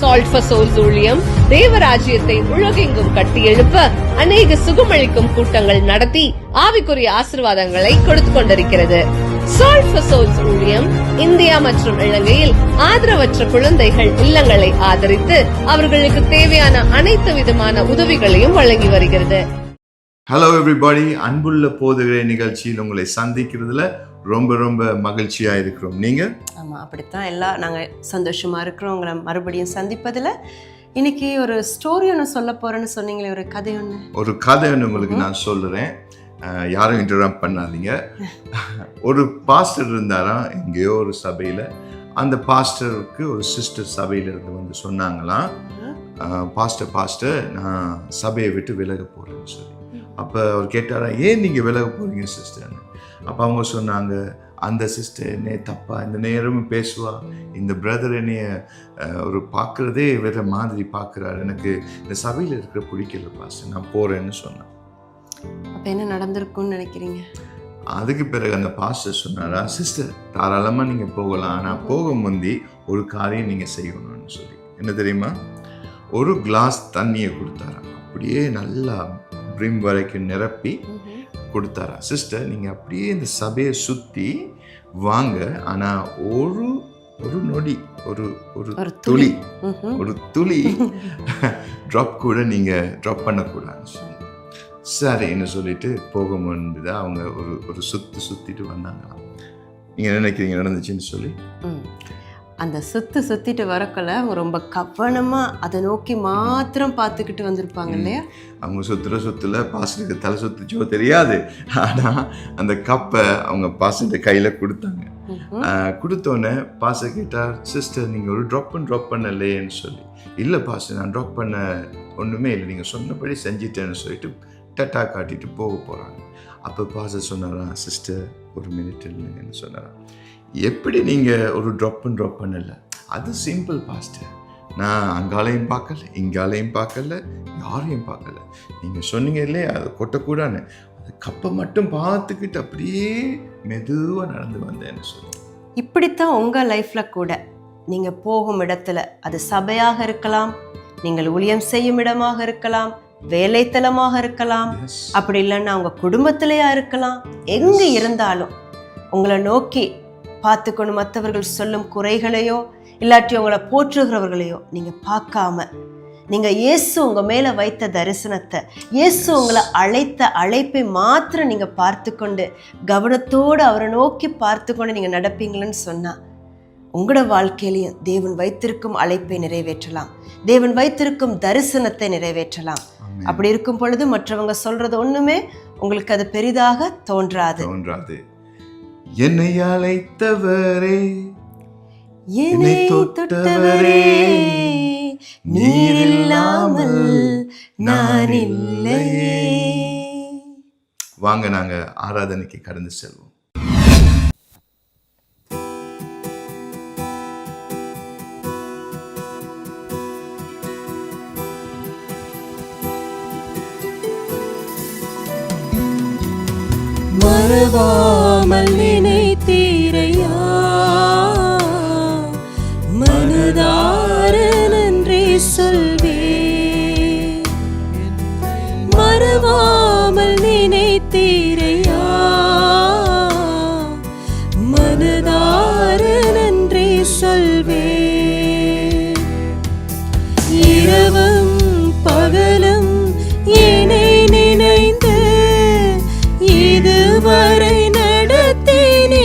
Salt for souls ஊழியம் தேவராஜ்யத்தை உலகெங்கும் கட்டியெழுப்ப அநேக சுகமளிக்கும் கூட்டங்கள் நடத்தி ஆவிக்குரிய ஆசீர்வாதங்களை கொடுத்து கொண்டிருக்கிறது. சால்ட் ஃபார் சோல்ஸ் ஊழியம் இந்தியா மற்றும் இலங்கையில் ஆதரவற்ற குழந்தைகள் இல்லங்களை ஆதரித்து அவர்களுக்கு தேவையான அனைத்து விதமான உதவிகளையும் வழங்கி வருகிறது. ஹலோ எவ்ரிபாடி, அன்புள்ள போதுகிற நிகழ்ச்சியில் உங்களை சந்திக்கிறதுல ரொம்ப ரொம்ப மகிழ்ச்சியா இருக்கிறோம். நீங்க? ஆமா, அப்படித்தான் எல்லாம் நாங்க சந்தோஷமா இருக்கிறோம் உங்களை மறுபடியும் சந்திப்பதுல. இன்னைக்கு ஒரு ஸ்டோரி ஒன்று சொல்ல போறேன்னு சொன்னீங்களே, ஒரு கதை ஒன்று உங்களுக்கு நான் சொல்லுறேன். யாரும் இன்டரப்ட் பண்ணாதீங்க. ஒரு பாஸ்டர் இருந்தாராம் எங்கேயோ ஒரு சபையில. அந்த பாஸ்டருக்கு ஒரு சிஸ்டர் சபையில இருந்து வந்து சொன்னாங்களாம், பாஸ்டர் நான் சபையை விட்டு விலக போறேன்னு சொல்லி. அப்போ அவர் கேட்டாரா, ஏன் நீங்கள் விலக போகிறீங்க சிஸ்டர்னு? அப்போ அவங்க சொன்னாங்க, அந்த சிஸ்டர் என்னைய தப்பா இந்த நேரமும் பேசுவா, இந்த பிரதர் என்னைய ஒரு பார்க்குறதே வேற மாதிரி பார்க்குறாரு, எனக்கு இந்த சபையில் இருக்கிற பிடிக்கல பாஸ்டர், நான் போகிறேன்னு சொன்னேன். அப்போ என்ன நடந்திருக்கும்னு நினைக்கிறீங்க? அதுக்கு பிறகு அந்த பாஸ்டர் சொன்னாரா, சிஸ்டர் தாராளமாக நீங்கள் போகலாம், ஆனால் போக முந்தி ஒரு காரியம் நீங்கள் செய்யணும்னு சொல்லி. என்ன தெரியுமா? ஒரு கிளாஸ் தண்ணியை கொடுத்தாராம், அப்படியே நல்லா பிரிம் வரைக்கும் நிரப்பி கொடுத்தாரா. சிஸ்டர் நீங்கள் அப்படியே இந்த சபையை சுற்றி வாங்க, ஆனால் ஒரு நொடி ஒரு துளி ட்ராப் கூட நீங்கள் ட்ராப் பண்ணக்கூடாதுன்னு சொல்லி. சரின்னு சொல்லிட்டு போக முன்புதான் அவங்க ஒரு சுற்றிட்டு வந்தாங்களாம். நீங்கள் நினைக்கிறீங்க நடந்துச்சுன்னு சொல்லி? அந்த சுற்றிட்டு வரக்குள்ள அவங்க ரொம்ப கவனமாக அதை நோக்கி மாத்திரம் பார்த்துக்கிட்டு வந்திருப்பாங்க இல்லையா? அவங்க சுற்றுல பாஸ்டருக்கு தலை சுற்றுச்சோ தெரியாது, ஆனால் அந்த கப்பை அவங்க பாஸ்டர் கையில் கொடுத்தாங்க. கொடுத்தோன்னே பாஸ்டர் கேட்டார், சிஸ்டர் நீங்கள் ஒரு ட்ராப் பண்ணலையேன்னு சொல்லி. இல்லை பாஸ்டர் நான் ட்ராப் பண்ண ஒன்றுமே இல்லை, நீங்கள் சொன்னபடி செஞ்சிட்டேன்னு சொல்லிட்டு டட்டா காட்டிட்டு போக போகிறாங்க. அப்போ பாஸ்டர் சொன்னாரா, சிஸ்டர் ஒரு மினிட் இல்லைங்கன்னு சொன்னாரா. எப்படி நீங்கள் ஒரு ட்ராப் பண்ணல? அது சிம்பிள் பாஸ்டர், நான் அங்காலையும் பார்க்கல இங்காலையும் பார்க்கல யாரையும் பார்க்கல, நீங்கள் சொன்னீங்க இல்லையே அது கொட்டக்கூடாதுன்னு, அது கப்பை மட்டும் பார்த்துக்கிட்டு அப்படியே மெதுவாக நடந்து வந்தேன்னு சொல்லி. இப்படித்தான் உங்கள் லைஃப்பில் கூட நீங்கள் போகும் இடத்துல, அது சபையாக இருக்கலாம், நீங்கள் ஊழியம் செய்யும் இடமாக இருக்கலாம், வேலைத்தலமாக இருக்கலாம், அப்படி இல்லைன்னா உங்கள் குடும்பத்திலேயா இருக்கலாம், எங்கே இருந்தாலும் உங்களை நோக்கி பார்த்துக்கொண்டு மற்றவர்கள் சொல்லும் குறைகளையோ இல்லாட்டி உங்களை போற்றுகிறவர்களையோ நீங்கள் பார்க்காம, நீங்கள் இயேசு உங்கள் மேலே வைத்த தரிசனத்தை, இயேசு உங்களை அழைத்த அழைப்பை மாத்திரம் நீங்கள் பார்த்து கொண்டு கவனத்தோடு அவரை நோக்கி பார்த்து கொண்டு நீங்கள் நடப்பீங்களன்னு சொன்னால் உங்களோட வாழ்க்கையிலையும் தேவன் வைத்திருக்கும் அழைப்பை நிறைவேற்றலாம், தேவன் வைத்திருக்கும் தரிசனத்தை நிறைவேற்றலாம். அப்படி இருக்கும் பொழுது மற்றவங்க சொல்றது ஒண்ணுமே உங்களுக்கு அது பெரிதாக தோன்றாது. என்னை அழைத்தவரே, என்னை தொட்டவரே, நீர் இல்லாமல் நான் இல்லையே. வாங்க நாங்க ஆராதனைக்கு கடந்து செல்வோம். மறவாமல் நினைத்தீரையா, மனதார நன்றி சொல்வே. மறவாமல் நினைத்தீரையா, மனதார நன்றி சொல்வே. இரவும் பகலும் என்னை நினைந்து இதுவரை நடத்தினே,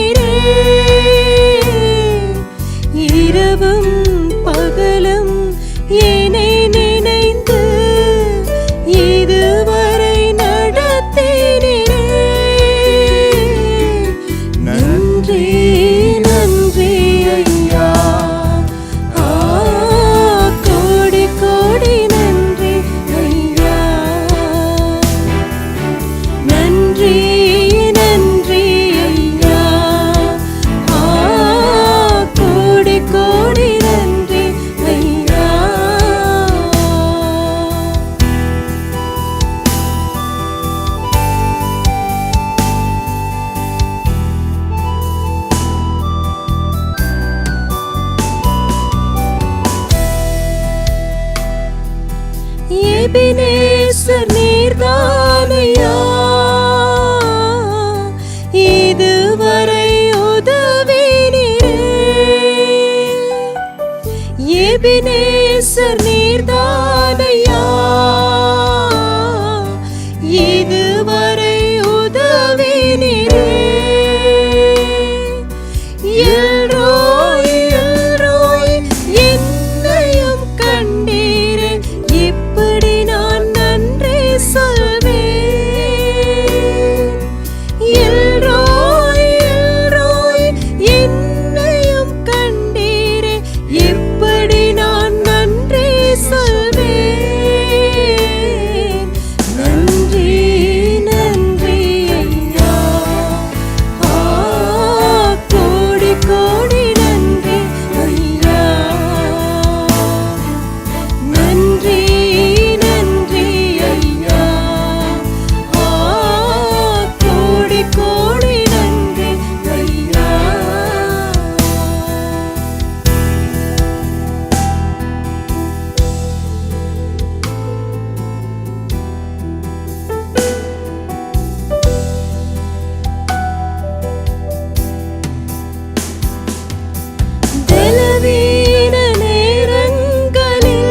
எபினேசர் நீர்தானையா இதுவரை உதவினீரே. எபினேசர் நீர்தானையா இதுவரை உதவினீரே. எல்ரோய் எல்ரோய் என்னையும் கண்டீரே, இப்படி நான் நன்றி சொல்வேன். எல்ரோய் எல்ரோய் என்னையும் கண்டீரே, இப்படி நான் நன்றி சொல்வேன். நன்றி நன்றி ஐயா, கோடி கோடி நன்றி ஐயா. நன்றி நன்றி ஐயா, கோடி கோடி நன்றி ஐயா. பலவீன நேரங்களில்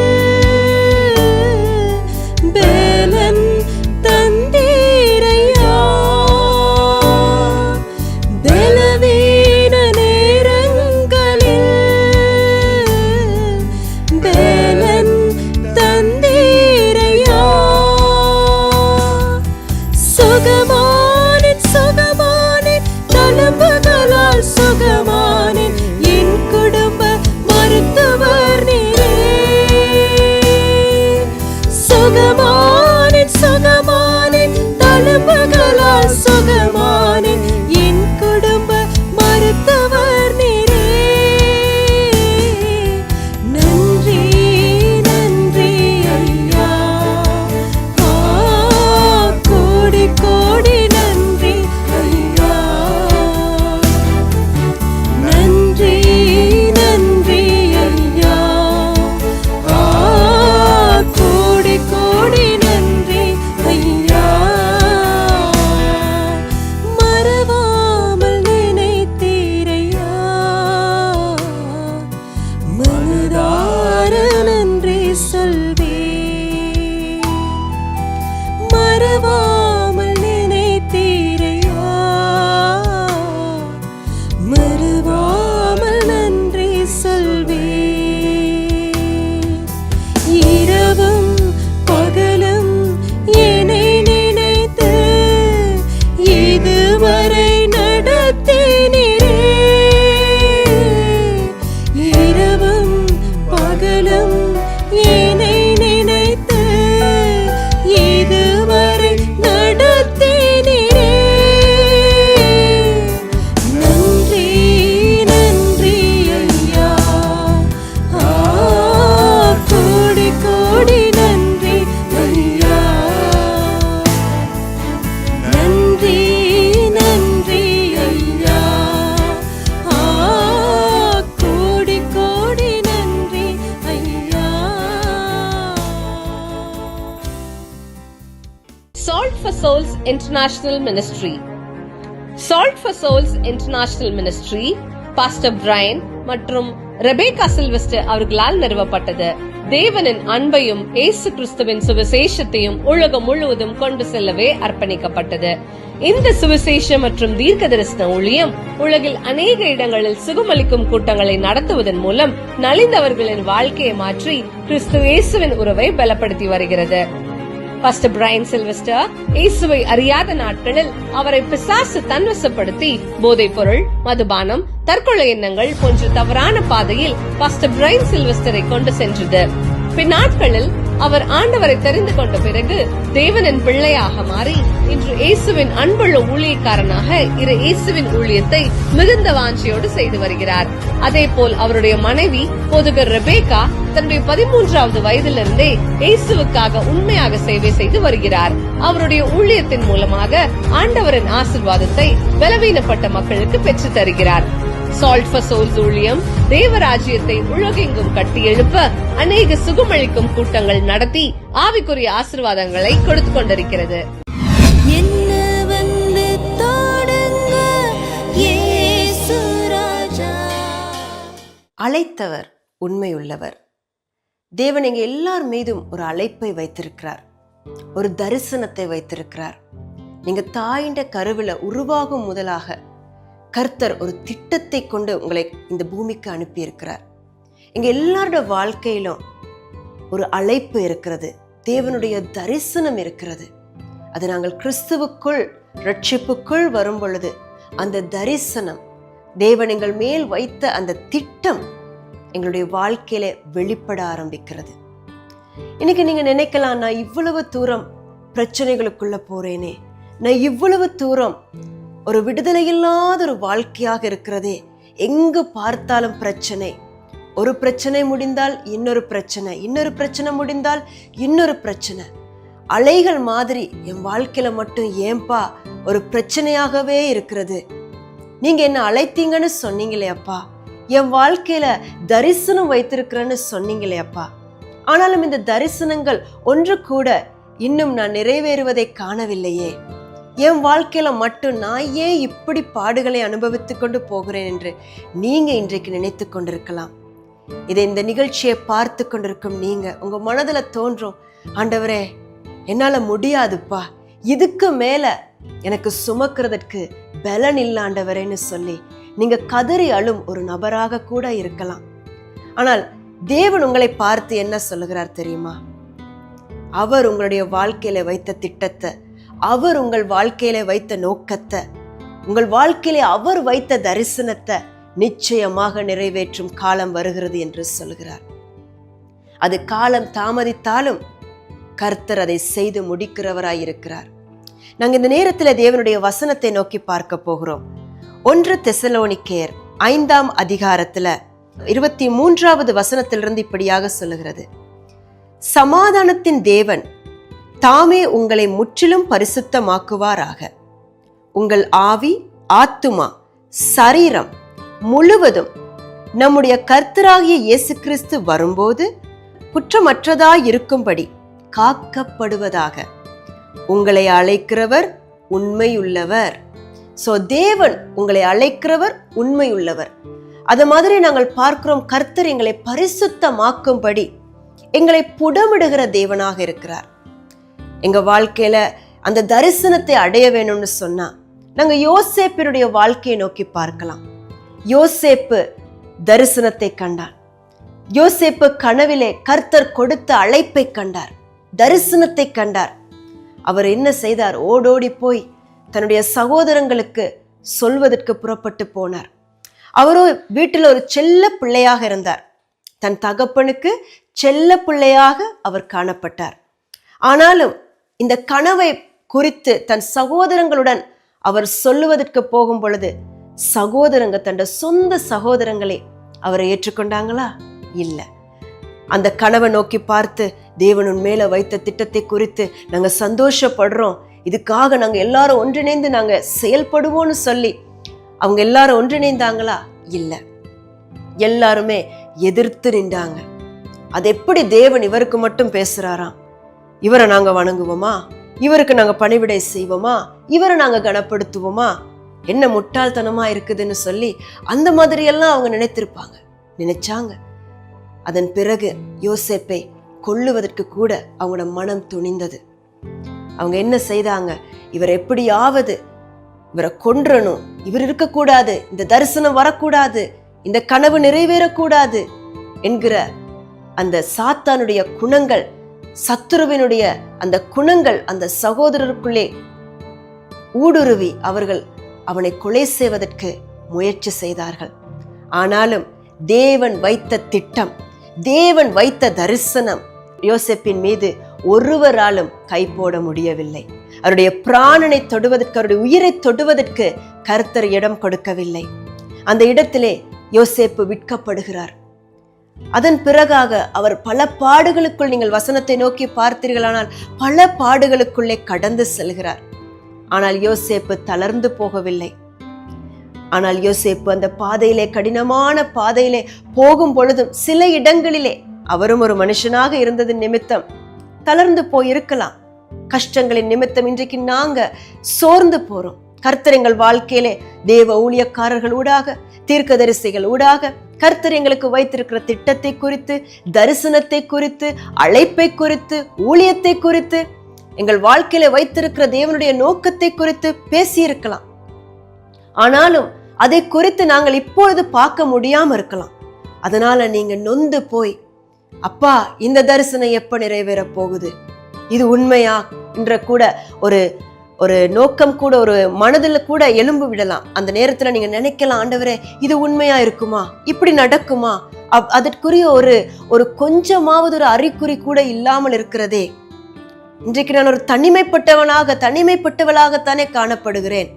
பலன் தந்தீரையா. பலவீன நேரங்களில் பலன் தந்தீரையா. சுகமானேன் சுகமானேன் தழும்புகளால் சுகமானேன், என் குடும்ப மருத்துவர் நீரே. சுகமானேன் சுகமானேன் தழும்புகளால் சுகமானேன், என் குடும்ப மருத்துவர் நீரே. நன்றி நன்றி ஐயா, கோடி கோடி நன்றி ஐயா. நன்றி நன்றி ஐயா, கோடி கோடி நன்றி ஐயா. மறவாமல் நினைத்தீரையா, மனதார நன்றி சொல்வேன். மறவாமல் நினைத்தீரையா, மறவாமல் நன்றி சொல்வேன். இரவும் பகலும் என்னை நினைத்து இதுவரை நடத்தினீரே. இரவும் பகலும் என்னை நினைத்து இதுவரை நடத்தினீரே. நன்றி நன்றி ஐயா, கோடி கோடி நன்றி ஐயா. நன்றி நன்றி ஐயா, கோடி கோடி நன்றி ஐயா. Salt for Souls International Ministry. Salt for Souls International Ministry pastor Brian மற்றும் ரெபேக்கா சில்வெஸ்டர் அவர்களால் நிறுவப்பட்டது. தேவனின் அன்பையும் இயேசு கிறிஸ்துவின் சுவிசேஷத்தையும் உலகம் முழுவதும் கொண்டு செல்லவே அர்ப்பணிக்கப்பட்டது. இந்த சுவிசேஷம் மற்றும் தீர்க்க தரிசன ஊழியம் உலகில் அநேக இடங்களில் சுகமளிக்கும் கூட்டங்களை நடத்துவதன் மூலம் நலிந்தவர்களின் வாழ்க்கையை மாற்றி கிறிஸ்து இயேசுவின் உறவை பலப்படுத்தி வருகிறது. பாஸ்டர் பிரையன் சில்வெஸ்டர் இயேசுவை அறியாத நாட்களில் அவரை பிசாசு தன்வசப்படுத்தி போதைப் பொருள், மதுபானம், தற்கொலை எண்ணங்கள் போன்ற தவறான பாதையில் பாஸ்டர் பிரையன் சில்வெஸ்டரை கொண்டு சென்றது. பின்னாட்களில் அவர் ஆண்டவரை தெரிந்து கொண்ட பிறகு தேவனின் பிள்ளையாக மாறி இன்று இயேசுவின் அன்புள்ள ஊழியக்காரனாக இயேசுவின் ஊழியத்தை மிகுந்த வாஞ்சியோடு செய்து வருகிறார். அதேபோல் அவருடைய மனைவி போதகர் ரெபேக்கா தன்னுடைய 13வது வயதிலிருந்தே இயேசுவுக்காக உண்மையாக சேவை செய்து வருகிறார். அவருடைய ஊழியத்தின் மூலமாக ஆண்டவரின் ஆசீர்வாதத்தை பலவீனப்பட்ட மக்களுக்கு பெற்று தருகிறார். சால்ட் ஃபார் சோல்ஸ் ஊழியம் தேவராஜ்யத்தை உலகெங்கும் கட்டியெழுப்ப அநேக சுகமளிக்கும் கூட்டங்கள் நடத்தி ஆவிக்குரிய ஆசீர்வாதங்களை கொடுத்து கொண்டிருக்கிறது. அழைத்தவர் உண்மையுள்ளவர். தேவன் எங்க எல்லார் மீதும் ஒரு அழைப்பை வைத்திருக்கிறார், ஒரு தரிசனத்தை வைத்திருக்கிறார். நீங்க தாயின்ற கருவில உருவாகும் முதலாக கர்த்தர் ஒரு திட்டத்தை கொண்டு உங்களை இந்த பூமிக்கு அனுப்பி இருக்கிறார். எங்க எல்லாரோட வாழ்க்கையிலும் ஒரு அழைப்பு இருக்கிறது, தேவனுடைய தரிசனம் இருக்கிறது. அது நாங்கள் கிறிஸ்துவுக்குள் ரட்சிப்புக்குள் வரும் பொழுது அந்த தரிசனம், தேவன் எங்கள் மேல் வைத்த அந்த திட்டம் எங்களுடைய வாழ்க்கையில வெளிப்பட ஆரம்பிக்கிறது. இன்னைக்கு நீங்க நினைக்கலாம், நான் இவ்வளவு தூரம் பிரச்சனைகளுக்குள்ள போறேனே, நான் இவ்வளவு தூரம் ஒரு விடுதலை இல்லாத ஒரு வாழ்க்கையாக இருக்கிறதே, எங்கு பார்த்தாலும் பிரச்சனை. ஒரு பிரச்சனை முடிந்தால் இன்னொரு பிரச்சனை, இன்னொரு பிரச்சனை முடிந்தால் இன்னொரு பிரச்சனை. அலைகள் மாதிரி என் வாழ்க்கையில மட்டும் ஏன்பா ஒரு பிரச்சனையாகவே இருக்கிறது? நீங்க என்ன அழைத்தீங்கன்னு சொன்னீங்களே அப்பா, என் வாழ்க்கையில தரிசனம் வைத்திருக்கிறேன்னு சொன்னீங்களே அப்பா, ஆனாலும் இந்த தரிசனங்கள் ஒன்று கூட இன்னும் நான் நிறைவேறுவதை காணவில்லையே. என் வாழ்க்கையில மட்டும் நான் ஏன் இப்படி பாடுகளை அனுபவித்துக் கொண்டு போகிறேன் என்று நீங்க இன்றைக்கு நினைத்து கொண்டிருக்கலாம். இதை இந்த நிகழ்ச்சியை பார்த்து கொண்டிருக்கும் நீங்க உங்க மனதுல தோன்றும், ஆண்டவரே என்னால முடியாதுப்பா, இதுக்கு மேல எனக்கு சுமக்கிறதுக்கு பலன் இல்ல ஆண்டவரேன்னு சொல்லி நீங்க கதறி அழும் ஒரு நபராக கூட இருக்கலாம். ஆனால் தேவன் உங்களை பார்த்து என்ன சொல்லுகிறார் தெரியுமா? அவர் உங்களுடைய வாழ்க்கையில வைத்த திட்டத்தை, அவர் உங்கள் வாழ்க்கையில வைத்த நோக்கத்தை, உங்கள் வாழ்க்கையில அவர் வைத்த தரிசனத்தை நிச்சயமாக நிறைவேற்றும் காலம் வருகிறது என்று சொல்கிறார். அது காலம் தாமதித்தாலும் கர்த்தர் அதை செய்து முடிக்கிறவராய் இருக்கிறார். நாங்க இந்த நேரத்துல தேவனுடைய வசனத்தை நோக்கி பார்க்க போகிறோம். 1 தெசலோனிக்கேயர் 5ஆம் அதிகாரத்துல 23வது வசனத்திலிருந்து இப்படியாக சொல்லுகிறது: சமாதானத்தின் தேவன் தாமே உங்களை முற்றிலும் பரிசுத்தமாக்குவாராக. உங்கள் ஆவி, ஆத்துமா, சரீரம் முழுவதும் நம்முடைய கர்த்தராகிய இயேசு கிறிஸ்து வரும்போது குற்றமற்றதாய் இருக்கும்படி காக்கப்படுவதாக. உங்களை அழைக்கிறவர் உண்மையுள்ளவர். சோ தேவன் உங்களை அழைக்கிறவர் உண்மையுள்ளவர். அது மாதிரி நாங்கள் பார்க்கிறோம், கர்த்தர் எங்களை பரிசுத்தமாக்கும்படி எங்களை புடமிடுகிற தேவனாக இருக்கிறார். எங்க வாழ்க்கையில அந்த தரிசனத்தை அடைய வேணும்னு சொன்னா நாங்க யோசேப்பினுடைய வாழ்க்கையை நோக்கி பார்க்கலாம். யோசேப்பு தரிசனத்தை கண்டார். யோசேப்பு கனவிலே கர்த்தர் கொடுத்த அழைப்பை கண்டார், தரிசனத்தை கண்டார். அவர் என்ன செய்தார்? ஓடோடி போய் தன்னுடைய சகோதரங்களுக்கு சொல்வதற்கு புறப்பட்டு போனார். அவரோ வீட்டில் ஒரு செல்ல பிள்ளையாக இருந்தார். தன் தகப்பனுக்கு செல்ல பிள்ளையாக அவர் காணப்பட்டார். ஆனாலும் இந்த கனவை குறித்து தன் சகோதரங்களுடன் அவர் சொல்லுவதற்கு போகும் பொழுது சகோதரங்க, தன் சொந்த சகோதரங்களே அவரை ஏற்றுக்கொண்டாங்களா? இல்ல. அந்த கனவை நோக்கி பார்த்து, தேவன் மேல வைத்த திட்டத்தை குறித்து நாங்க சந்தோஷப்படுறோம், இதுக்காக நாங்க எல்லாரும் ஒன்றிணைந்து நாங்க செயல்படுவோம்னு சொல்லி அவங்க எல்லாரும் ஒன்றிணைந்தாங்களா? இல்ல. எல்லாருமே எதிர்த்து நின்றாங்க. அது எப்படி தேவன் இவருக்கு மட்டும் பேசுறாராம்? இவரை நாங்க வணங்குவோமா? இவருக்கு நாங்க பணிவிடை செய்வோமா? இவரை நாங்க கனப்படுத்துவோமா? என்ன முட்டாள்தனமா இருக்குதுன்னு சொல்லி அந்த மாதிரி எல்லாம் அவங்க நினைச்சாங்க. அதன் பிறகு யோசேப்பை கொல்லுவதற்கு கூட அவங்களோட மனம் துணிந்தது. அவங்க என்ன செய்தாங்க? இவர் எப்படியாவது இவரை கொன்றணும், இவர் இருக்கக்கூடாது, இந்த தரிசனம் வரக்கூடாது, இந்த கனவு நிறைவேறக்கூடாது என்கிற அந்த சாத்தானுடைய குணங்கள், சத்துருவினுடைய அந்த குணங்கள் அந்த சகோதரருக்குள்ளே ஊடுருவி அவர்கள் அவனை கொலை செய்வதற்கு முயற்சி செய்தார்கள். ஆனாலும் தேவன் வைத்த திட்டம், தேவன் வைத்த தரிசனம் யோசேப்பின் மீது ஒருவராலும் கை போட முடியவில்லை. அவருடைய பிராணனை தொடுவதற்கு, அவருடைய உயிரை தொடுவதற்கு கர்த்தர் இடம் கொடுக்கவில்லை. அந்த இடத்திலே யோசேப்பு விற்கப்படுகிறார். அதன் பிறகாக அவர் பல பாடுகளுக்குள், நீங்கள் வசனத்தை நோக்கி பார்த்தீர்களானால் பல பாடுகளுக்குள்ளே கடந்து செல்கிறார். ஆனால் யோசேப்பு தளர்ந்து போகவில்லை. ஆனால் யோசேப்பு அந்த பாதையிலே, கடினமான பாதையிலே போகும் பொழுதும் சில இடங்களிலே அவரும் ஒரு மனுஷனாக இருந்தது நிமித்தம் தளர்ந்து போயிருக்கலாம். கஷ்டங்களின் நிமித்தம் இன்றைக்கு நாங்க சோர்ந்து போறோம். கர்த்தர் எங்கள் வாழ்க்கையிலே தேவ ஊழியக்காரர்கள் ஊடாக, தீர்க்கதரிசிகள் ஊடாக கர்த்தர் எங்களுக்கு வைத்திருக்கிற திட்டத்தை குறித்து, தரிசனத்தை குறித்து, அழைப்பை குறித்து, ஊழியத்தை குறித்து, எங்கள் வாழ்க்கையில வைத்திருக்கிற தேவனுடைய நோக்கத்தை குறித்து பேசியிருக்கலாம். ஆனாலும் அதை குறித்து நாங்கள் இப்பொழுது பார்க்க முடியாம இருக்கலாம். அதனால நீங்க நொந்து போய், அப்பா இந்த தரிசனம் எப்ப நிறைவேற போகுது, இது உண்மையா என்ற கூட ஒரு நோக்கம் கூட, ஒரு மனதில் கூட எலும்பு விடலாம். அந்த நேரத்துல நீங்க நினைக்கலாம், ஆண்டவரே இது உண்மையா இருக்குமா, இப்படி நடக்குமா, அதற்குரிய ஒரு கொஞ்சமாவது ஒரு அறிகுறி கூட இல்லாமல் இருக்கிறதே. இன்றைக்கு நான் ஒரு தனிமைப்பட்டவளாகத்தானே காணப்படுகிறேன்.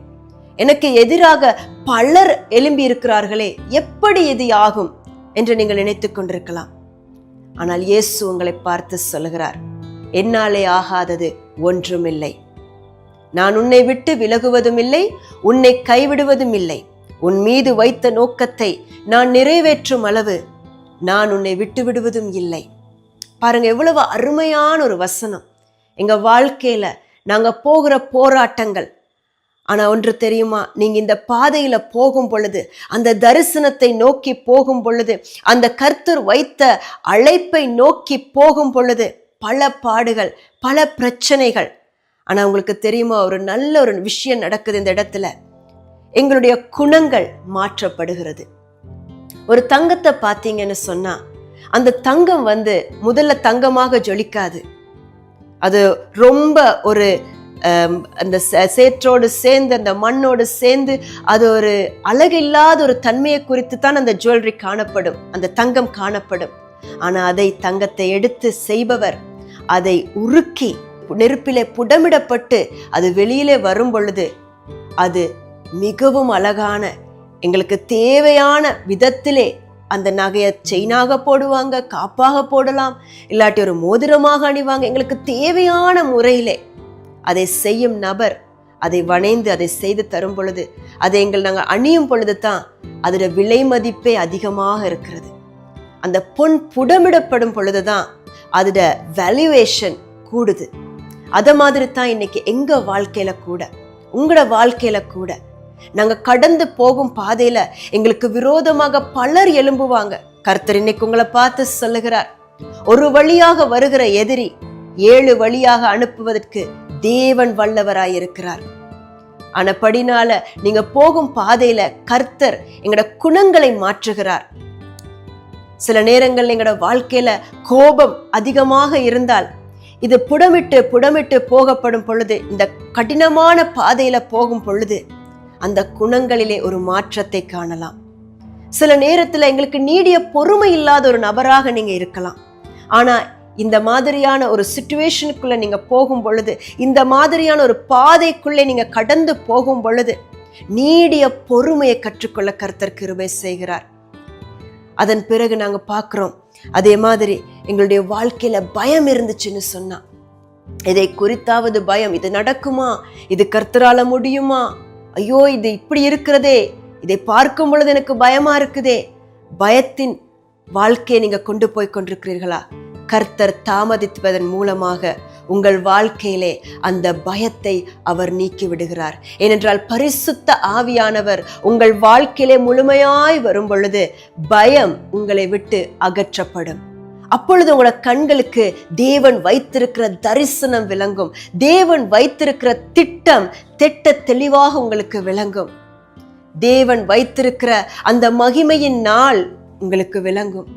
எனக்கு எதிராக பலர் எழும்பி இருக்கிறார்களே, எப்படி இது ஆகும் என்று நீங்கள் நினைத்துக் கொண்டிருக்கலாம். ஆனால் இயேசு உங்களை பார்த்து சொல்கிறார், என்னாலே ஆகாதது ஒன்றுமில்லை. நான் உன்னை விட்டு விலகுவதும் இல்லை, உன்னை கைவிடுவதும் இல்லை. உன் மீது வைத்த நோக்கத்தை நான் நிறைவேற்றும் அளவு நான் உன்னை விட்டு விடுவதும் இல்லை. பாருங்க, எவ்வளவு அருமையான ஒரு வசனம். எங்க வாழ்க்கையில நாங்க போகிற போராட்டங்கள், ஆனா ஒன்று தெரியுமா, நீங்க இந்த பாதையில போகும் பொழுது, அந்த தரிசனத்தை நோக்கி போகும் பொழுது, அந்த கர்த்தர் வைத்த அழைப்பை நோக்கி போகும் பொழுது பல பாடுகள், பல பிரச்சனைகள். ஆனா உங்களுக்கு தெரியுமா, ஒரு நல்ல ஒரு விஷயம் நடக்குது இந்த இடத்துல. எங்களுடைய குணங்கள் மாற்றப்படுகிறது. ஒரு தங்கத்தை பார்த்தீங்கன்னு சொன்னா, அந்த தங்கம் முதல்ல தங்கமாக ஜொலிக்காது. அது ரொம்ப அந்த சேற்றோடு சேர்ந்து, அந்த மண்ணோடு சேர்ந்து, அது ஒரு அழகில்லாத ஒரு தன்மையை குறித்து தான் அந்த ஜுவல்லரி காணப்படும், அந்த தங்கம் காணப்படும். ஆனா தங்கத்தை எடுத்து செய்பவர் அதை உருக்கி நெருப்பிலே புடமிடப்பட்டு அது வெளியிலே வரும் பொழுது அது மிகவும் அழகான, எங்களுக்கு தேவையான விதத்திலே அந்த நகையை செயினாக போடுவாங்க, காப்பாக போடலாம், இல்லாட்டி ஒரு மோதிரமாக அணிவாங்க. எங்களுக்கு தேவையான முறையிலே அதை செய்யும் நபர் அதை வணைந்து அதை செய்து தரும் பொழுது, அதை நாங்கள் அணியும் பொழுது தான் அதோட விலை மதிப்பே அதிகமாக இருக்கிறது. அந்த பொன் புடமிடப்படும் பொழுதுதான் அதோட வேல்யூவேஷன் கூடுது. அத மாதிரி தான் இன்னைக்கு எங்க வாழ்க்கையில கூட, உங்களோட வாழ்க்கையில கூட, நாங்க கடந்து போகும் பாதையில எங்களுக்கு விரோதமாக பலர் எழும்புவாங்க. கர்த்தர் இன்னைக்கு உங்களை பார்த்து சொல்லுகிறார், ஒரு வழியாக வருகிற எதிரி 7 வழியாக அனுப்புவதற்கு தேவன் வல்லவராயிருக்கிறார். ஆனபடினால நீங்க போகும் பாதையில கர்த்தர் எங்களோட குணங்களை மாற்றுகிறார். சில நேரங்கள் எங்களோட வாழ்க்கையில கோபம் அதிகமாக இருந்தால், இது புடமிட்டு போகப்படும் பொழுது, இந்த கடினமான பாதையில போகும் பொழுது அந்த குணங்களிலே ஒரு மாற்றத்தை காணலாம். சில நேரத்துல எங்களுக்கு நீடிய பொறுமை இல்லாத ஒரு நபராக நீங்க இருக்கலாம். ஆனா இந்த மாதிரியான ஒரு சிச்சுவேஷனுக்குள்ள நீங்க போகும் பொழுது, இந்த மாதிரியான ஒரு பாதைக்குள்ளே நீங்க கடந்து போகும் பொழுது நீடிய பொறுமையை கற்றுக்கொள்ள கர்த்தர் கிருபை செய்கிறார். அதன் பிறகு நாங்க பார்க்கிறோம், அதே மாதிரி எங்களுடைய வாழ்க்கையில பயம் இருந்துச்சுன்னு சொன்னா, இதை குறித்தாவது பயம், இது நடக்குமா, இது கர்த்தரால முடியுமா, ஐயோ இது இப்படி இருக்கிறதே, இதை பார்க்கும் பொழுது எனக்கு பயமா இருக்குதே. பயத்தின் வாழ்க்கையை நீங்க கொண்டு போய் கொண்டிருக்கிறீர்களா? கர்த்தர் தாமதிப்பதன் மூலமாக உங்கள் வாழ்க்கையிலே அந்த பயத்தை அவர் நீக்கி விடுகிறார். ஏனென்றால் பரிசுத்த ஆவியானவர் உங்கள் வாழ்க்கையிலே முழுமையாய் வரும் பொழுது பயம் உங்களை விட்டு அகற்றப்படும். அப்பொழுது உங்களோட கண்களுக்கு தேவன் வைத்திருக்கிற தரிசனம் விளங்கும். தேவன் வைத்திருக்கிற திட்டம் திட்ட தெளிவாக உங்களுக்கு விளங்கும். தேவன் வைத்திருக்கிற அந்த மகிமையின் நாள் உங்களுக்கு விளங்கும்.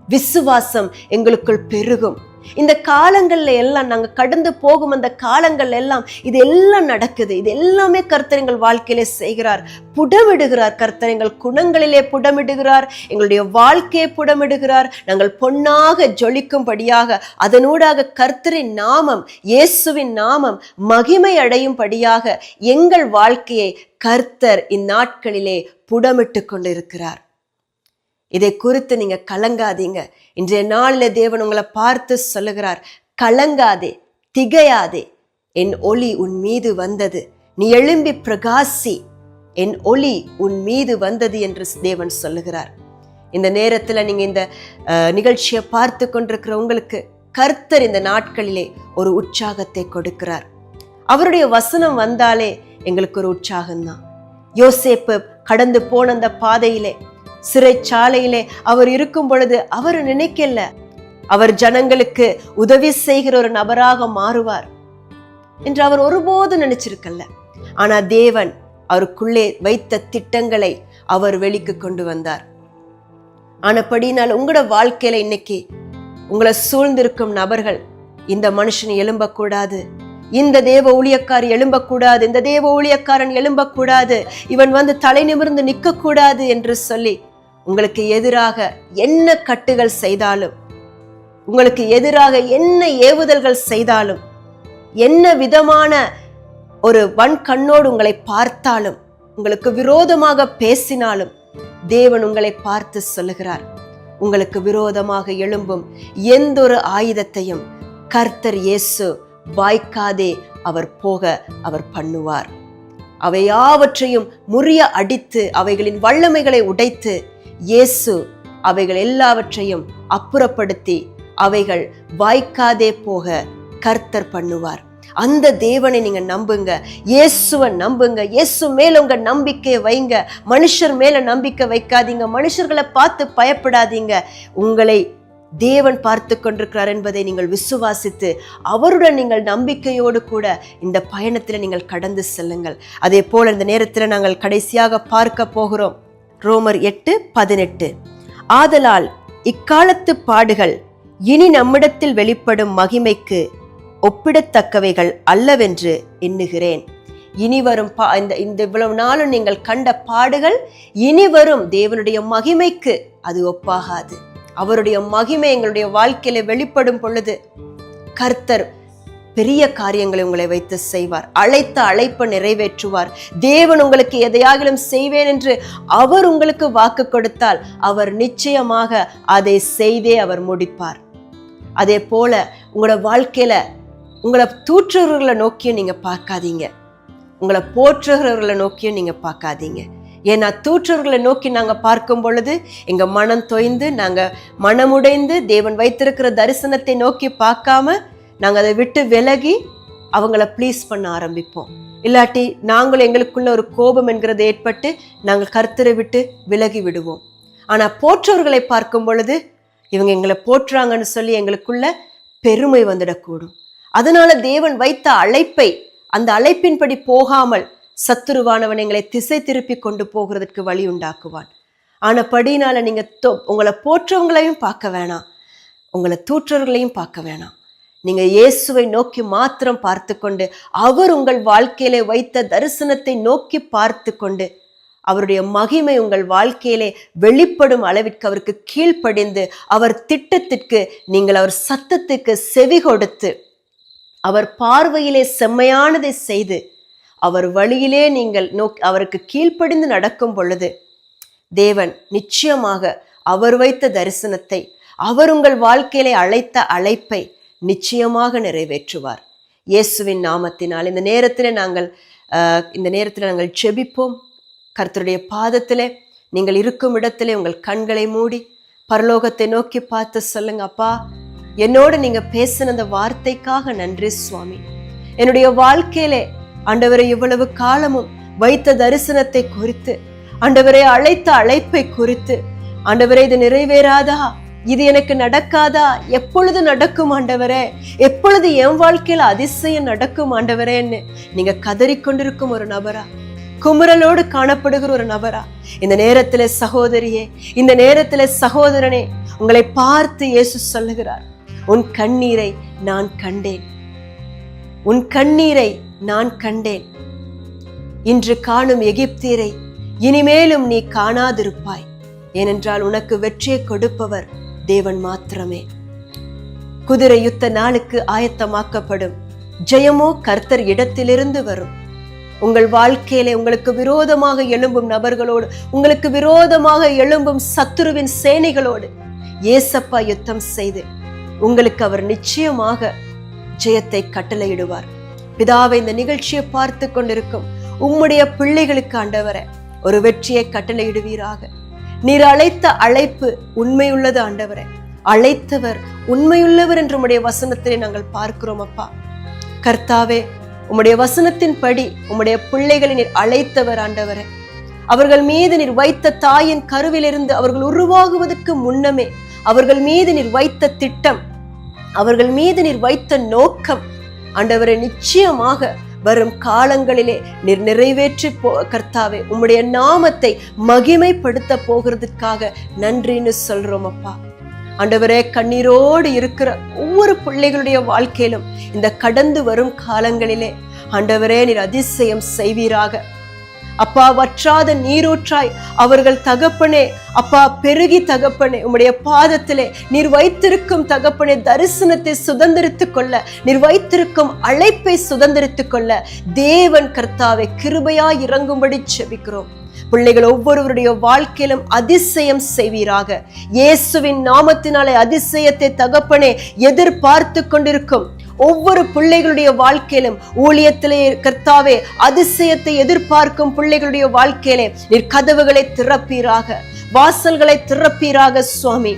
விசுவாசம் எங்களுக்குள் பெருகும். இந்த காலங்கள்ல எல்லாம் நாங்க கடந்து போகும் அந்த காலங்கள் எல்லாம் இது எல்லாம் நடக்குது. இது எல்லாமே கர்த்தர் எங்கள் வாழ்க்கையிலே செய்கிறார், புடமிடுகிறார். கர்த்தர் எங்கள் குணங்களிலே புடமிடுகிறார், எங்களுடைய வாழ்க்கையை புடமிடுகிறார். நாங்கள் பொன்னாக ஜொலிக்கும்படியாக, அதனூடாக கர்த்தரின் நாமம், இயேசுவின் நாமம் மகிமை அடையும்படியாக எங்கள் வாழ்க்கையை கர்த்தர் இந்நாட்களிலே புடமிட்டு கொண்டிருக்கிறார். இதை குறித்து நீங்க கலங்காதீங்க. இன்றைய நாளில் தேவன் உங்களை பார்த்து சொல்லுகிறார், கலங்காதே, திகையாதே, என் ஒளி உன் மீது வந்தது, நீ எழும்பி பிரகாசி, என் ஒளி உன் மீது வந்தது என்று தேவன் சொல்லுகிறார். இந்த நேரத்துல நீங்க இந்த நிகழ்ச்சியை பார்த்து கொண்டிருக்கிற உங்களுக்கு கர்த்தர் இந்த நாட்களிலே ஒரு உற்சாகத்தை கொடுக்கிறார். அவருடைய வசனம் வந்தாலே எங்களுக்கு ஒரு உற்சாகம்தான். யோசேப்பு கடந்து போன அந்த பாதையிலே, சிறைச்சாலையிலே அவர் இருக்கும் பொழுது அவர் நினைக்கல அவர் ஜனங்களுக்கு உதவி செய்கிற ஒரு நபராக மாறுவார் என்று அவர் ஒருபோதும் நினைச்சிருக்கல. ஆனா தேவன் அவருக்குள்ளே வைத்த திட்டங்களை அவர் வெளிக்கு கொண்டு வந்தார். ஆனபடினால் உங்களோட வாழ்க்கையில இன்னைக்கு உங்களை சூழ்ந்திருக்கும் நபர்கள், இந்த மனுஷன் எழும்பக்கூடாது, இந்த தேவ ஊழியக்காரி எழும்பக்கூடாது, இந்த தேவ ஊழியக்காரன் எழும்பக்கூடாது, இவன் வந்து தலை நிமிர்ந்து நிற்க கூடாது என்று சொல்லி உங்களுக்கு எதிராக என்ன கட்டுகள் செய்தாலும், உங்களுக்கு எதிராக என்ன ஏவுதல்கள் செய்தாலும், என்ன விதமான ஒரு வன் கண்ணோடு உங்களை பார்த்தாலும், உங்களுக்கு விரோதமாக பேசினாலும், தேவன் உங்களை பார்த்து சொல்லுகிறார், உங்களுக்கு விரோதமாக எழும்பும் எந்த ஒரு ஆயுதத்தையும் கர்த்தர் இயேசு வாய்க்காதே அவர் போக அவர் பண்ணுவார். அவை யாவற்றையும் முறிய அடித்து அவைகளின் வல்லமைகளை உடைத்து இயேசு அவைகள் எல்லாவற்றையும் அப்புறப்படுத்தி அவைகள் வாய்க்காதே போக கர்த்தர் பண்ணுவார். அந்த தேவனை நீங்க நம்புங்க, இயேசுவை நம்புங்க, இயேசு மேல உங்க நம்பிக்கையை வைங்க. மனுஷர் மேல நம்பிக்கை வைக்காதீங்க, மனுஷர்களை பார்த்து பயப்படாதீங்க. உங்களை தேவன் பார்த்து கொண்டிருக்கிறார் என்பதை நீங்கள் விசுவாசித்து அவருடன் நீங்கள் நம்பிக்கையோடு கூட இந்த பயணத்தில் நீங்கள் கடந்து செல்லுங்கள். அதே போல இந்த நேரத்தில் நாங்கள் கடைசியாக பார்க்க போகிறோம் ரோமர் 8:18. ஆதலால் இக்காலத்து பாடுகள் இனி நம்மிடத்தில் வெளிப்படும் மகிமைக்கு ஒப்பிடத்தக்கவைகள் அல்லவென்று எண்ணுகிறேன். இனி வரும் இந்த இவ்வளவு நாளும் நீங்கள் கண்ட பாடுகள் இனி வரும் தேவனுடைய மகிமைக்கு அது ஒப்பாகாது. அவருடைய மகிமை எங்களுடைய வாழ்க்கையில வெளிப்படும் பொழுது கர்த்தர் பெரிய காரியங்களை உங்களை வைத்து செய்வார். அழைத்த அழைப்பை நிறைவேற்றுவார். தேவன் உங்களுக்கு எதையாகிலும் செய்வேன் என்று அவர் உங்களுக்கு வாக்கு கொடுத்தால் அவர் நிச்சயமாக அதை செய்தே அவர் முடிப்பார். அதே போல உங்களோட வாழ்க்கையில உங்களை தூற்றுகிறவர்களை நோக்கியும் நீங்க பார்க்காதீங்க, உங்களை போற்றுகிறவர்களை நோக்கியும் நீங்க பார்க்காதீங்க. ஏன்னா தூற்றுவர்களை நோக்கி நாங்க பார்க்கும் பொழுது எங்க மனம் தொய்ந்து, நாங்க மனமுடைந்து தேவன் வைத்திருக்கிற தரிசனத்தை நோக்கி பார்க்காம நாங்க அதை விட்டு விலகி அவங்கள ப்ளீஸ் பண்ண ஆரம்பிப்போம். இல்லாட்டி நாங்களும் எங்களுக்குள்ள ஒரு கோபம் என்கிறது ஏற்பட்டு நாங்கள் கர்த்தரை விட்டு விலகி விடுவோம். ஆனா போற்றவர்களை பார்க்கும் பொழுது இவங்க எங்களை போற்றுறாங்கன்னு சொல்லி எங்களுக்குள்ள பெருமை வந்துடக்கூடும். அதனால தேவன் வைத்த அழைப்பை, அந்த அழைப்பின்படி போகாமல் சத்துருவானவன் எங்களை திசை திருப்பி கொண்டு போகிறதுக்கு வழி உண்டாக்குவான். ஆனபடினால நீங்க உங்களை போற்றவங்களையும் பார்க்க வேணாம், உங்களை தூற்றவர்களையும் பார்க்க வேணாம். நீங்க இயேசுவை நோக்கி மாத்திரம் பார்த்து கொண்டு, அவர் உங்கள் வாழ்க்கையிலே வைத்த தரிசனத்தை நோக்கி பார்த்து கொண்டு, அவருடைய மகிமை உங்கள் வாழ்க்கையிலே வெளிப்படும் அளவிற்கு அவருக்கு கீழ்ப்படிந்து, அவர் திட்டத்திற்கு நீங்கள் அவர் சத்தத்துக்கு செவி கொடுத்து, அவர் பார்வையிலே செம்மையானதை செய்து, அவர் வழியிலே நீங்கள் அவருக்கு கீழ்ப்படிந்து நடக்கும் பொழுது தேவன் நிச்சயமாக அவர் வைத்த தரிசனத்தை, அவர் உங்கள் வாழ்க்கையிலே அழைத்த அழைப்பை நிச்சயமாக நிறைவேற்றுவார். இயேசுவின் நாமத்தினால் இந்த நேரத்தில் நாங்கள் செபிப்போம். கர்த்தருடைய பாதத்திலே நீங்கள் இருக்கும் இடத்திலே உங்கள் கண்களை மூடி பரலோகத்தை நோக்கி பார்த்து சொல்லுங்க, அப்பா, என்னோடு நீங்க பேசின அந்த வார்த்தைக்காக நன்றி சுவாமி. என்னுடைய வாழ்க்கையிலே ஆண்டவரை இவ்வளவு காலமும் வைத்த தரிசனத்தை குறித்து, ஆண்டவரை அழைத்த அழைப்பை குறித்து, ஆண்டவரை இது நிறைவேறாதா, இது எனக்கு நடக்காதா, எப்பொழுது நடக்கும் ஆண்டவரே, எப்பொழுது என் வாழ்க்கையில அதிசயம் நடக்கும் ஆண்டவரேன்னு நீங்க கதறிக்கொண்டிருக்கும் ஒரு நபரா, குமுறலோடு காணப்படுகிற ஒரு நபரா, இந்த நேரத்துல சகோதரியே, இந்த நேரத்துல சகோதரனே, உங்களை பார்த்து இயேசு சொல்லுகிறார், உன் கண்ணீரை நான் கண்டேன், உன் கண்ணீரை நான் கண்டேன். இன்று காணும் எகிப்தியரை இனிமேலும் நீ காணாதிருப்பாய். ஏனென்றால் உனக்கு வெற்றியை கொடுப்பவர் தேவன் மாத்திரமே. குதிரை யுத்த நாளுக்கு ஆயத்தமாக்கப்படும், ஜெயமோ கர்த்தர் இடத்திலிருந்து வரும். உங்கள் வாழ்க்கையிலே உங்களுக்கு விரோதமாக எழும்பும் நபர்களோடு, உங்களுக்கு விரோதமாக எழும்பும் சத்துருவின் சேனைகளோடு ஏசப்பா யுத்தம் செய்து உங்களுக்கு அவர் நிச்சயமாக ஜெயத்தை கட்டளையிடுவார். பிதாவை, இந்த நிகழ்ச்சியை பார்த்து கொண்டிருக்கும் உம்முடைய பிள்ளைகளுக்கு ஆண்டவரே ஒரு வெற்றியை கட்டளையிடுவீராக. நீர் அழைத்த அழைப்பு உண்மையுள்ளது ஆண்டவரே. அழைத்தவர் உண்மையுள்ளவர் என்று உம்முடைய வசனத்திலே நாங்கள் பார்க்கிறோம் அப்பா. கர்த்தாவே, உம்முடைய வசனத்தின்படி உம்முடைய பிள்ளைகளை நீர் அழைத்தவர் ஆண்டவரே. அவர்கள் மீது நீர் வைத்த தாயின் கருவிலிருந்து அவர்கள் உருவாகுவதற்கு முன்னமே அவர்கள் மீது நீர் வைத்த திட்டம், அவர்கள் மீது நீர் வைத்த நோக்கம் ஆண்டவரை நிச்சயமாக வரும் காலங்களிலே நீர் நிறைவேற்றி கர்த்தாவே உம்முடைய நாமத்தை மகிமைப்படுத்த போகிறதுக்காக நன்றின்னு சொல்றோம் அப்பா. ஆண்டவரே, கண்ணீரோடு இருக்கிற ஒவ்வொரு பிள்ளைகளுடைய வாழ்க்கையிலும் இந்த கடந்து வரும் காலங்களிலே ஆண்டவரே நீர் அதிசயம் செய்வீராக அப்பா. வற்றாத நீரூற்றாய் அவர்கள் தகப்பனே அப்பா பெருகி தகப்பனே உம்முடைய பாதத்திலே நீர் வைத்திருக்கும் தகப்பனே தரிசனத்தை சுதந்திரித்துக் கொள்ள, நீர் வைத்திருக்கும் அழைப்பை சுதந்திரித்துக் கொள்ள தேவன் கர்த்தாவை கிருபையாய் இறங்கும்படி செபிக்கிறோம். பிள்ளைகள் ஒவ்வொருவருடைய வாழ்க்கையிலும் அதிசயம் செய்வீராக. இயேசுவின் நாமத்தினாலே அதிசயத்தை தகப்பனே எதிர்பார்த்து கொண்டிருக்கும் ஒவ்வொரு பிள்ளைகளுடைய வாழ்க்கையிலும் ஊழியத்திலே கர்த்தாவே அதிசயத்தை எதிர்பார்க்கும் பிள்ளைகளுடைய வாழ்க்கையிலே நீர் கதவுகளை திறப்பீராக, வாசல்களை திறப்பீராக சுவாமி.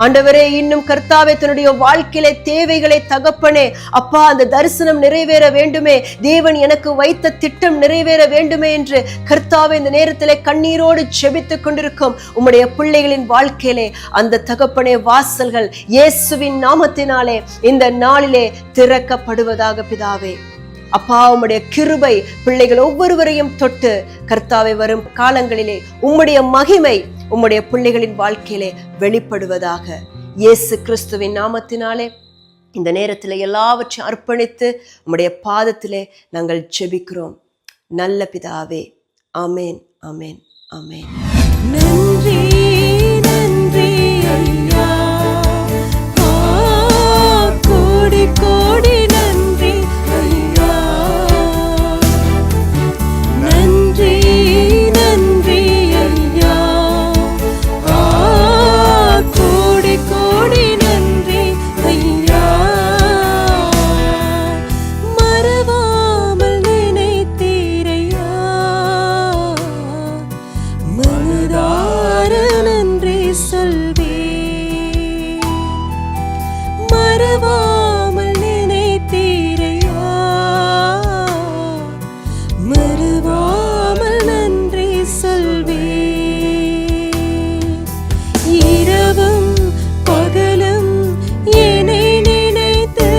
ஆண்டவரே, இன்னும் கர்த்தாவே தன்னுடைய வாழ்க்கையிலே தேவைகளை தகப்பனே அப்பா அந்த தரிசனம் நிறைவேற வேண்டுமே, தேவன் எனக்கு வைத்த திட்டம் நிறைவேற வேண்டுமே என்று கர்த்தாவே இந்த நேரத்திலே கண்ணீரோடு செபித்துக் கொண்டிருக்கும் உம்முடைய பிள்ளைகளின் வாழ்க்கையிலே அந்த தகப்பனே வாசல்கள் இயேசுவின் நாமத்தினாலே இந்த நாளிலே திறக்கப்படுவதாக பிதாவே. அப்பா, உம்முடைய கிருபை பிள்ளைகள் ஒவ்வொருவரையும் தொட்டு கர்த்தாவே வரும் காலங்களிலே உம்முடைய மகிமை உம்முடைய பிள்ளைகளின் வாழ்க்கையிலே வெளிப்படுவதாக. இயேசு கிறிஸ்துவின் நாமத்தினாலே இந்த நேரத்திலே எல்லாவற்றையும் அர்ப்பணித்து உம்முடைய பாதத்திலே நாங்கள் ஜெபிக்கிறோம் நல்ல பிதாவே. ஆமேன், ஆமேன், ஆமேன். நன்றி நன்றி ஐயா, கோடி கோடி நன்றி ஐயா. நன்றி நன்றி ஐயா, கோடி கோடி நன்றி ஐயா. மறவாமல் நினைத்தீரையா, மனதார நன்றி சொல்வே. மறவாமல் நினைத்தீரையா, மறவாமல் நன்றி சொல்வே. இரவும் பகலும் என்னை நினைத்து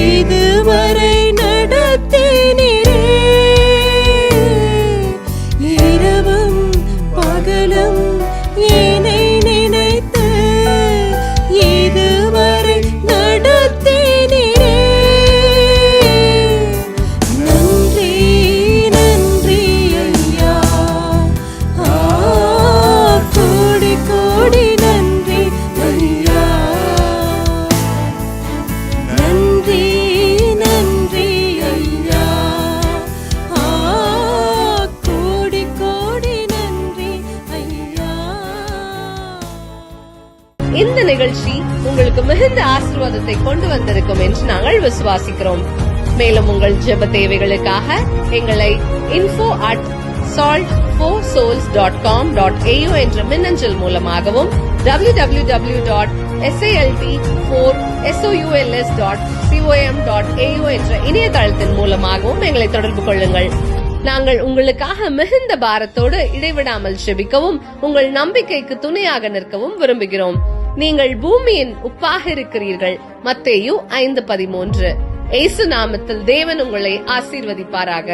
இதுவரை நடத்தினீரே. இரவும் பகலும் என்னை நினைத்து இதுவரை நடத்தினீரே. நன்றி நன்றி ஐயா, கோடி கோடி நன்றி ஐயா. நன்றி நன்றி ஐயா, கோடி கோடி நன்றி ஐயா. இந்த நிகழ்ச்சி உங்களுக்கு மிகுந்த ஆசீர்வாதத்தை கொண்டு வந்திருக்கும் என்று நாங்கள் விசுவாசிக்கிறோம். மேலும் உங்கள் ஜெப தேவைகளுக்காக எங்களை info@salt4souls.com.au என்ற மின்னஞ்சல் மூலமாகவும் www.salt4souls.com.au என்ற இணையதளத்தின் மூலமாகவும் எங்களை தொடர்பு கொள்ளுங்கள். நாங்கள் உங்களுக்காக மிகுந்த பாரத்தோடு இடைவிடாமல் ஜெபிக்கவும் உங்கள் நம்பிக்கைக்கு துணையாக நிற்கவும் விரும்புகிறோம். நீங்கள் பூமியின் உப்பாக இருக்கிறீர்கள். மத்தேயு 5:13. இயேசு நாமத்தில் தேவன் உங்களை ஆசீர்வதிப்பாராக.